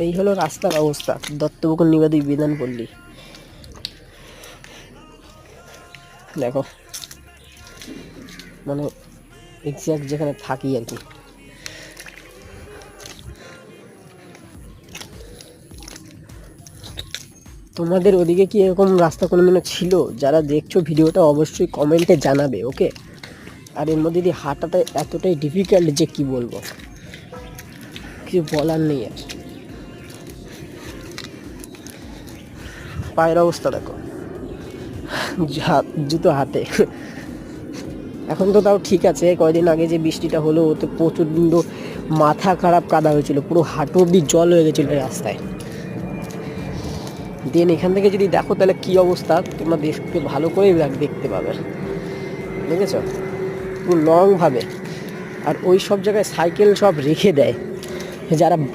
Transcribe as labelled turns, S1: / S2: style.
S1: এই হলো রাস্তার অবস্থা দত্তপুকুর নিবাদী বিধানপল্লী। দেখো মানে এক্স্যাক্ট যেখানে থাকি আর কি। তোমাদের ওদিকে কি এরকম রাস্তা কোনোদিনও ছিল? যারা দেখছো ভিডিওটা অবশ্যই কমেন্টে জানাবে, ওকে? আর এর মধ্যে দিয়ে হাঁটাটা এতটাই ডিফিকাল্ট যে কি বলবো, কিছু বলার নেই আর। পায়ের অবস্থা দেখো, জুতো হাতে। এখন তো তাও ঠিক আছে, কয়দিন আগে যে বৃষ্টিটা হলো ওতে প্রচণ্ড মাথা খারাপ কাদা হয়েছিল, পুরো হাঁটু অব্দি জল হয়ে গেছিলো রাস্তায়। দেন এখান থেকে যদি দেখো তাহলে কি অবস্থা তোমরা দেখতে ভালো করেই দেখতে পাবে, দেখেছো পুরো লংভাবে। আর ওই সব জায়গায় সাইকেল সব রেখে দেয় যারা